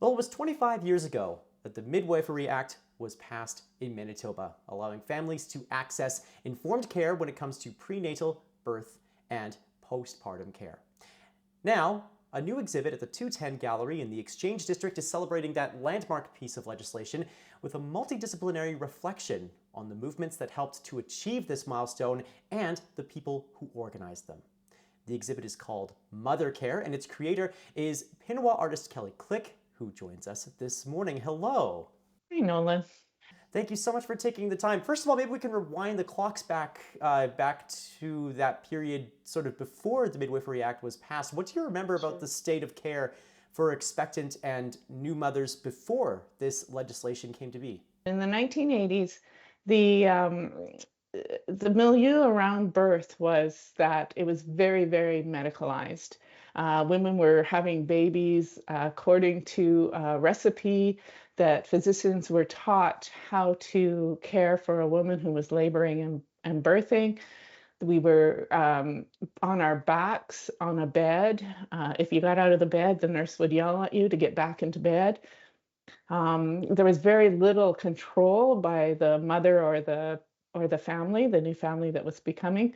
Well, it was 25 years ago that the Midwifery Act was passed in Manitoba, allowing families to access informed care when it comes to prenatal, birth, and postpartum care. Now, a new exhibit at the 210 Gallery in the Exchange District is celebrating that landmark piece of legislation with a multidisciplinary reflection on the movements that helped to achieve this milestone and the people who organized them. The exhibit is called Mother Care, and its creator is Pinawa artist Kelly Klick, who joins us this morning. Hello. Hey, Nolan. Thank you so much for taking the time. First of all, maybe we can rewind the clocks back to that period sort of before the Midwifery Act was passed. What do you remember about Sure. the state of care for expectant and new mothers before this legislation came to be? In the 1980s, the um, the milieu around birth was that it was very, very medicalized. Women were having babies according to a recipe that physicians were taught how to care for a woman who was laboring and birthing. We were on our backs on a bed. If you got out of the bed, the nurse would yell at you to get back into bed. There was very little control by the mother or the family, the new family that was becoming,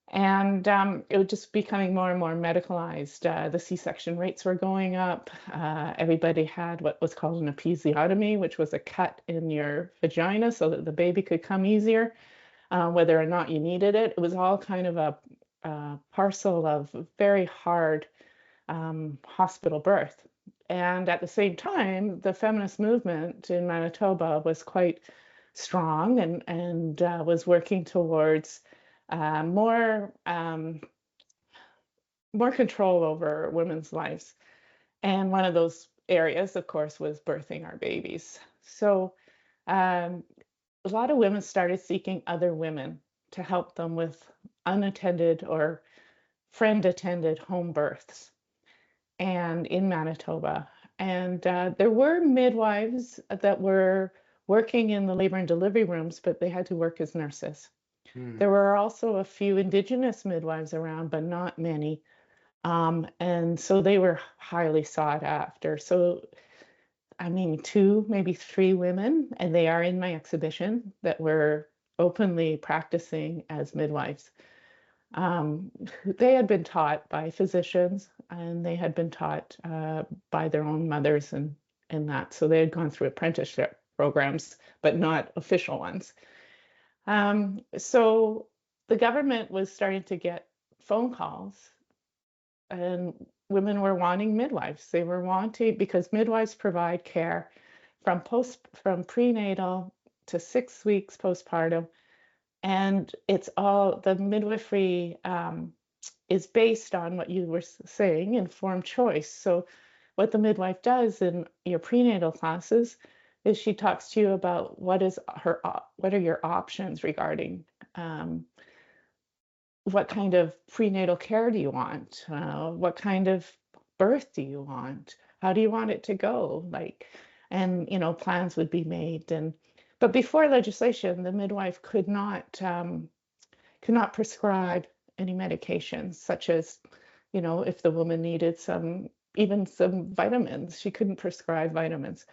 and it was just becoming more and more medicalized. The C-section rates were going up. Everybody had what was called an episiotomy, which was a cut in your vagina so that the baby could come easier, whether or not you needed it. It was all kind of a parcel of very hard hospital birth. And at the same time, the feminist movement in Manitoba was quite strong and was working towards uh, more um, more control over women's lives. And one of those areas, of course, was birthing our babies. So um, a lot of women started seeking other women to help them with unattended or friend attended home births and in Manitoba. And there were midwives that were working in the labor and delivery rooms, but they had to work as nurses. Hmm. There were also a few Indigenous midwives around, but not many. And so they were highly sought after. So, I mean, two, maybe three women, and they are in my exhibition that were openly practicing as midwives. Um, they had been taught by physicians and they had been taught by their own mothers and that. So they had gone through apprenticeship programs, but not official ones. So the government was starting to get phone calls and women were wanting midwives. They were wanting because midwives provide care from prenatal to 6 weeks postpartum, and it's all the midwifery is based on what you were saying, informed choice. So what the midwife does in your prenatal classes is she talks to you about what are your options regarding um, what kind of prenatal care do you want, what kind of birth do you want, how do you want it to go, like, and plans would be made. And but before legislation, the midwife could not prescribe any medications, such as, if the woman needed even some vitamins, she couldn't prescribe vitamins.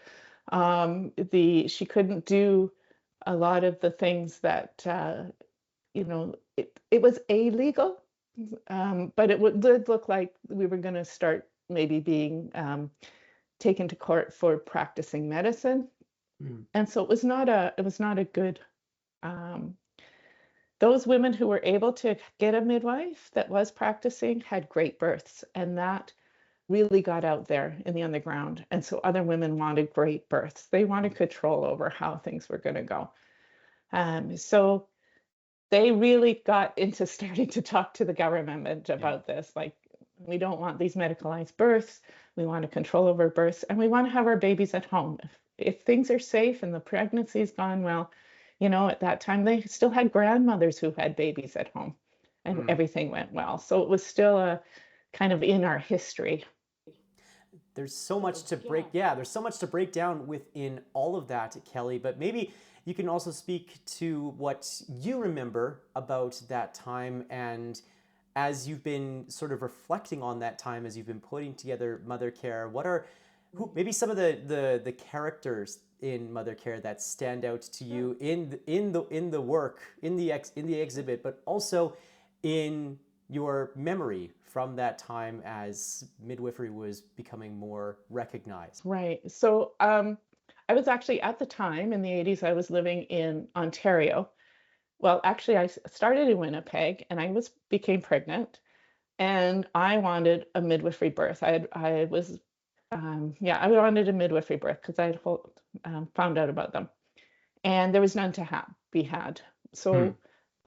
She couldn't do a lot of the things that, it was illegal, but did look like we were going to start maybe being taken to court for practicing medicine. Hmm. And so it was not a good um, those women who were able to get a midwife that was practicing had great births, and that really got out there in the underground. And so other women wanted great births. They wanted control over how things were going to go. So they really got into starting to talk to the government Yeah. about this. Like, we don't want these medicalized births. We want to control over births, and we want to have our babies at home. If things are safe and the pregnancy's gone well, at that time they still had grandmothers who had babies at home, and Hmm. everything went well. So it was still a kind of in our history. There's so much So to break, yeah. yeah, there's so much to break down within all of that, Kelly, but maybe you can also speak to what you remember about that time, and as you've been sort of reflecting on that time, as you've been putting together Mother Care, what are Who maybe some of the characters in Mother Care that stand out to you in the work in the exhibit, but also in your memory from that time as midwifery was becoming more recognized. Right. So I was actually at the time in the 80s, I was living in Ontario. Well, actually, started in Winnipeg and I became pregnant and I wanted a midwifery birth. I was, yeah, I wanted a midwifery birth because I had found out about them and there was none to be had. Hmm. So,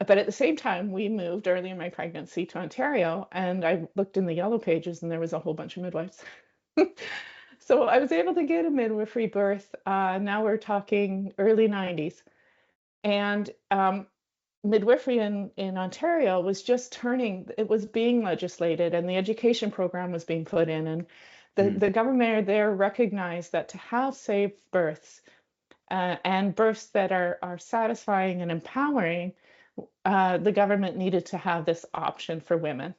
but at the same time, we moved early in my pregnancy to Ontario and I looked in the yellow pages and there was a whole bunch of midwives. So I was able to get a midwifery birth. Now we're talking early 90s. And midwifery in Ontario was just it was being legislated and the education program was being put in. And Hmm. the government there recognized that to have safe births and births that are satisfying and empowering, the government needed to have this option for women.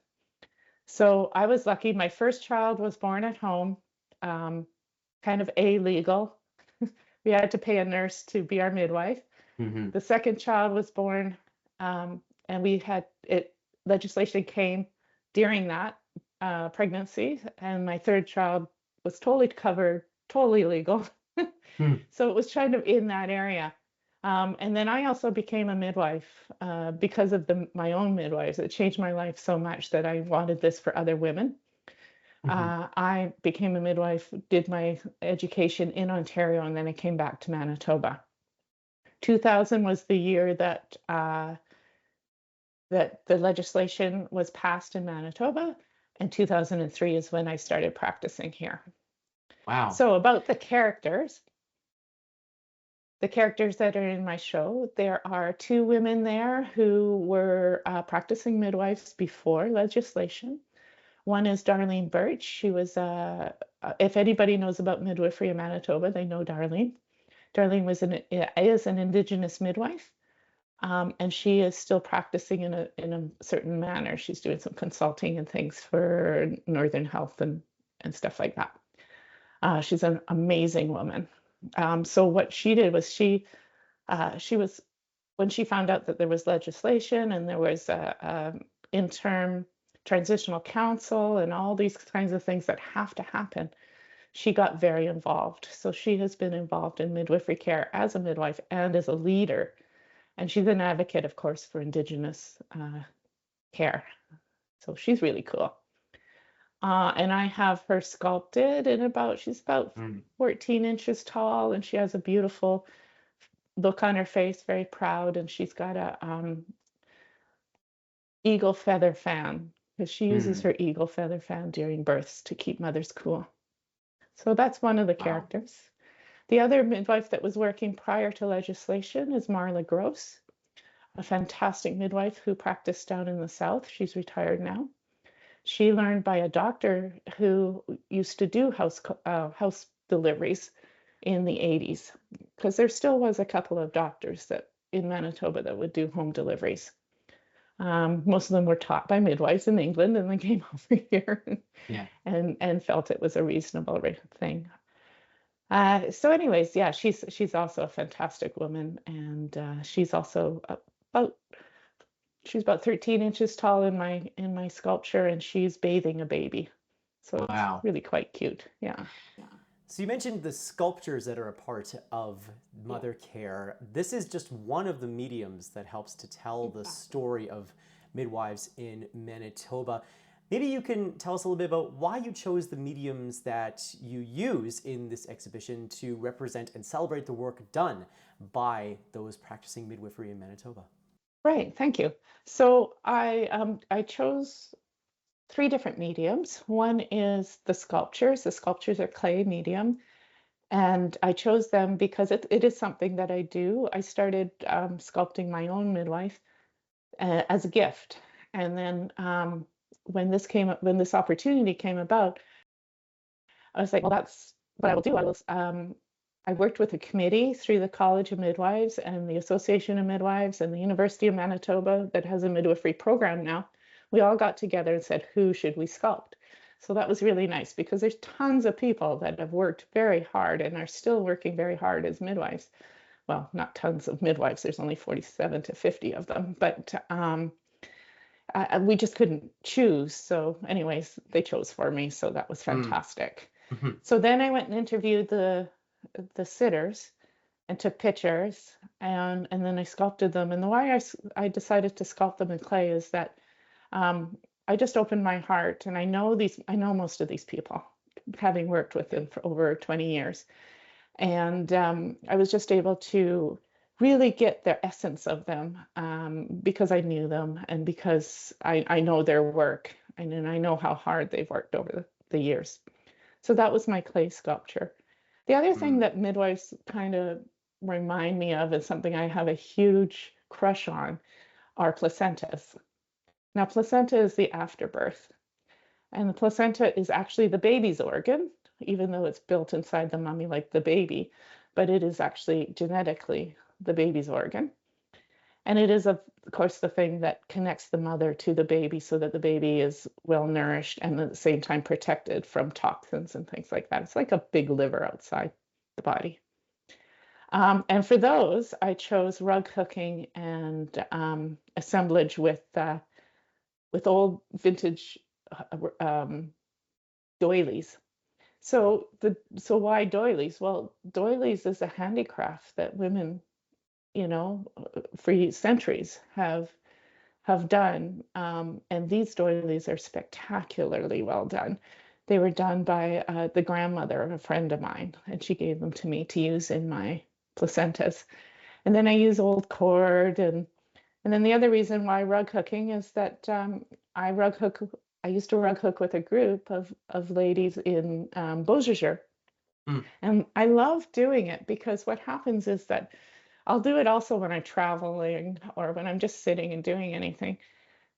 So I was lucky. My first child was born at home, um, kind of illegal. We had to pay a nurse to be our midwife. Hmm. The second child was born, and we had it. Legislation came during that pregnancy, and my third child was totally covered, totally legal. Hmm. So it was kind of in that area. And then I also became a midwife because of my own midwives. It changed my life so much that I wanted this for other women. Hmm. I became a midwife, did my education in Ontario, and then I came back to Manitoba. 2000 was the year that the legislation was passed in Manitoba, and 2003 is when I started practicing here. Wow. So about the characters that are in my show, there are two women there who were practicing midwives before legislation. One is Darlene Birch. She was, if anybody knows about midwifery in Manitoba, they know Darlene. Darlene is an Indigenous midwife, and she is still practicing in a certain manner. She's doing some consulting and things for Northern Health and stuff like that. She's an amazing woman. So what she did was she was when she found out that there was legislation and there was a interim transitional council and all these kinds of things that have to happen, she got very involved. So she has been involved in midwifery care as a midwife and as a leader. And she's an advocate, of course, for Indigenous care. So she's really cool. And I have her sculpted she's about Hmm. 14 inches tall and she has a beautiful look on her face, very proud. And she's got a eagle feather fan because she uses Hmm. her eagle feather fan during births to keep mothers cool. So that's one of the Wow. characters. The other midwife that was working prior to legislation is Marla Gross, a fantastic midwife who practiced down in the South. She's retired now. She learned by a doctor who used to do house deliveries in the 80s, because there still was a couple of doctors that in Manitoba that would do home deliveries. Most of them were taught by midwives in England, and they came over here Yeah. and felt it was a reasonable thing. So, anyways, yeah, she's also a fantastic woman, and about she's about 13 inches tall in my sculpture, and she's bathing a baby, so it's Wow. really quite cute. Yeah. So you mentioned the sculptures that are a part of Yeah. Mother Care. This is just one of the mediums that helps to tell the Exactly. story of midwives in Manitoba. Maybe you can tell us a little bit about why you chose the mediums that you use in this exhibition to represent and celebrate the work done by those practicing midwifery in Manitoba. Right. Thank you. So I chose three different mediums. One is the sculptures. The sculptures are clay medium. And I chose them because it is something that I do. I started sculpting my own midwife as a gift. And then when this opportunity came about, I was like, well, that's what I will do. I worked with a committee through the College of Midwives and the Association of Midwives and the University of Manitoba that has a midwifery program now. We all got together and said, who should we sculpt? So that was really nice because there's tons of people that have worked very hard and are still working very hard as midwives. Well, not tons of midwives, there's only 47 to 50 of them, but we just couldn't choose. So, anyways, they chose for me, so that was Mm. fantastic. Mhm. So then I went and interviewed the sitters and took pictures, and then I sculpted them. And the way I decided to sculpt them in clay is that I just opened my heart, and I know most of these people, having worked with them for over 20 years. And I was just able to really get the essence of them because I knew them and because I know their work and I know how hard they've worked over the years. So that was my clay sculpture. The other thing Mm. that midwives kind of remind me of is something I have a huge crush on are placentas. Now, placenta is the afterbirth, and the placenta is actually the baby's organ, even though it's built inside the mummy like the baby, but it is actually genetically the baby's organ. And it is, of course, the thing that connects the mother to the baby so that the baby is well nourished and at the same time protected from toxins and things like that. It's like a big liver outside the body. And for those, I chose rug hooking and assemblage with old vintage um, doilies. So why doilies? Well, doilies is a handicraft that women, for centuries have done, and these doilies are spectacularly well done. They were done by the grandmother of a friend of mine, and she gave them to me to use in my placentas. And then I use old cord, and then the other reason why rug hooking is that I rug hook. I used to rug hook with a group of ladies in Beausejour, Mm. and I love doing it because what happens is that I'll do it also when I'm traveling or when I'm just sitting and doing anything.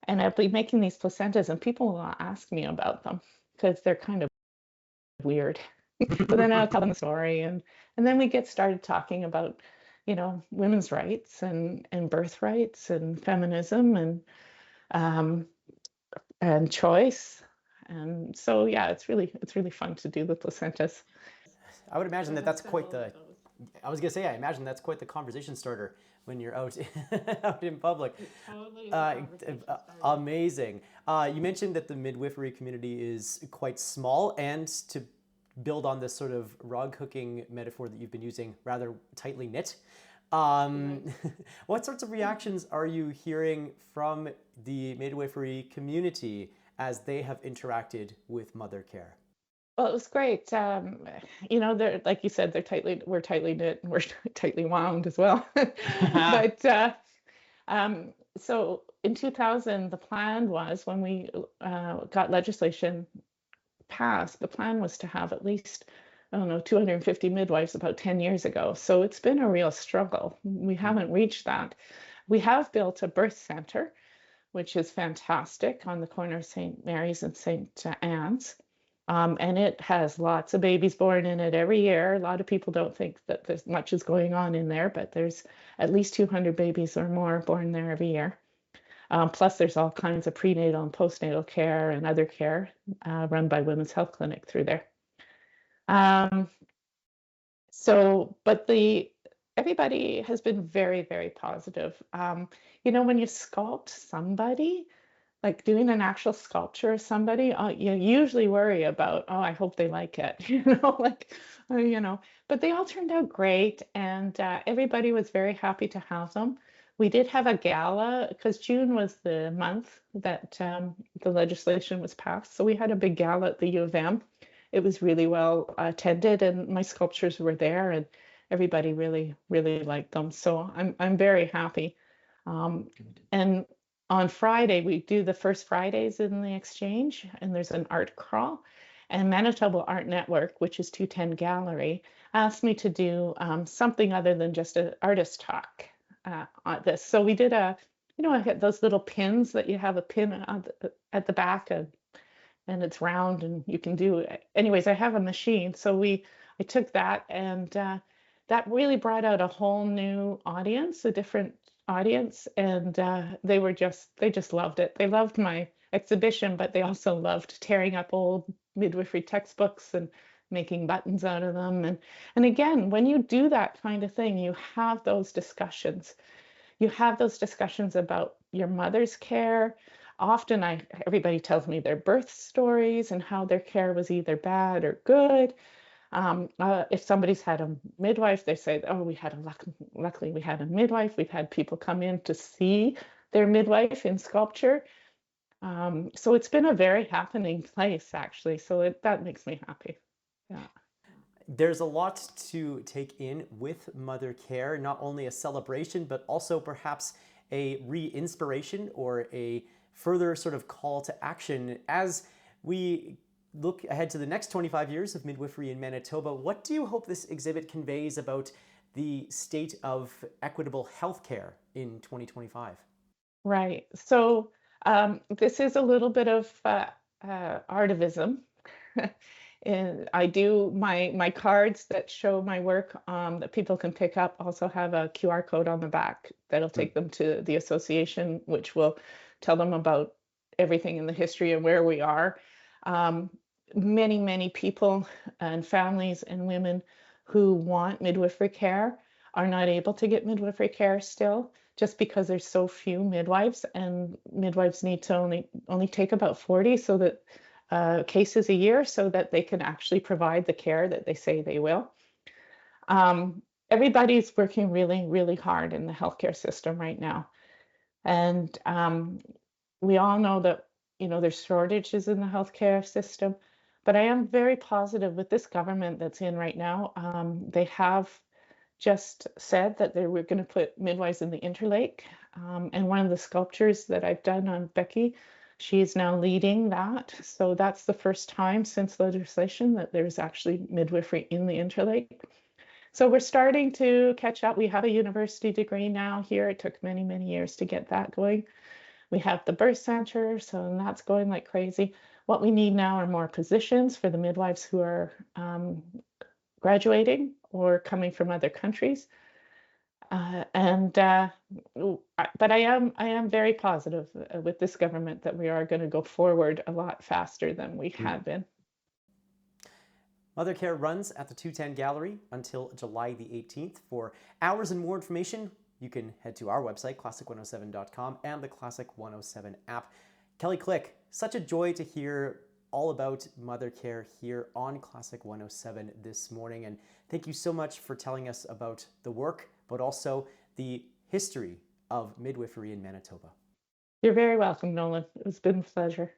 And I'll be making these placentas, and people will ask me about them because they're kind of weird. So then I'll tell them the story, and then we get started talking about, women's rights and birth rights and feminism um, and choice. And so yeah, it's really fun to do the placentas. I would imagine So I that have that's quite several of the. those. I was gonna say, I imagine that's quite the conversation starter when you're out out in public. It totally is a Uh, conversation starter. Amazing. You mentioned that the midwifery community is quite small, and to build on this sort of rug hooking metaphor that you've been using, rather tightly knit. Um, Right. what sorts of reactions are you hearing from the midwifery community as they have interacted with mother care? Well, it was great. They're like you said, we're tightly knit and we're tightly wound as well. But so in 2000, the plan was when we got legislation passed, the plan was to have at least, I don't know, 250 midwives about 10 years ago. So it's been a real struggle. We haven't reached that. We have built a birth center, which is fantastic on the corner of St. Mary's and St. Anne's. And it has lots of babies born in it every year. A lot of people don't think that there's much is going on in there, but there's at least 200 babies or more born there every year. Plus, there's all kinds of prenatal and postnatal care and other care run by Women's Health Clinic through there. Um, but the everybody has been very, very positive. When you sculpt somebody, like doing an actual sculpture of somebody, you usually worry about, oh, I hope they like it, but they all turned out great, and everybody was very happy to have them. We did have a gala because June was the month that the legislation was passed. So we had a big gala at the U of M. It was really well attended, and my sculptures were there, and everybody really, really liked them. So I'm very happy. And on Friday, we do the first Fridays in the exchange, and there's an art crawl. And Manitoba Art Network, which is 210 Gallery, asked me to do something other than just an artist talk on this. So we did I had those little pins that you have a pin at the back, and it's round, and you can do it. Anyways, I have a machine. So I took that, and that really brought out a whole new audience, a different audience, and they just loved it. They loved exhibition, but they also loved tearing up old midwifery textbooks and making buttons out of them. And again, when you do that kind of thing, you have those discussions. You have those discussions about your mother's care. Often everybody tells me their birth stories and how their care was either bad or good. If somebody's had a midwife, they say, "Oh, luckily we had a midwife." We've had people come in to see their midwife in sculpture. So it's been a very happening place, actually. So that makes me happy. Yeah. There's a lot to take in with mother care, not only a celebration, but also perhaps a re-inspiration or a further sort of call to action. As we look ahead to the next 25 years of midwifery in Manitoba, what do you hope this exhibit conveys about the state of equitable healthcare in 2025? Right. So this is a little bit of artivism. And I do my cards that show my work that people can pick up also have a QR code on the back that'll take them to the association, which will tell them about everything in the history and where we are. Um, many people and families and women who want midwifery care are not able to get midwifery care still, just because there's so few midwives, and midwives need to only take about 40 so that cases a year so that they can actually provide the care that they say they will. Everybody's working really hard in the healthcare system right now. And we all know that, there's shortages in the healthcare system, but I am very positive with this government that's in right now. They have just said that they were going to put midwives in the Interlake. And one of the sculptures that I've done on Becky, she is now leading that. So that's the first time since legislation that there's actually midwifery in the Interlake. So we're starting to catch up. We have a university degree now here. It took many years to get that going. We have the birth center, so that's going like crazy. What we need now are more positions for the midwives who are graduating or coming from other countries. But I am very positive with this government that we are going to go forward a lot faster than we had been. Mother Care runs at the 210 Gallery until July the 18th. For hours and more information, you can head to our website, classic107.com, and the Classic 107 app. Kelly Klick, such a joy to hear all about mother care here on Classic 107 this morning. And thank you so much for telling us about the work, but also the history of midwifery in Manitoba. You're very welcome, Nolan. It's been a pleasure.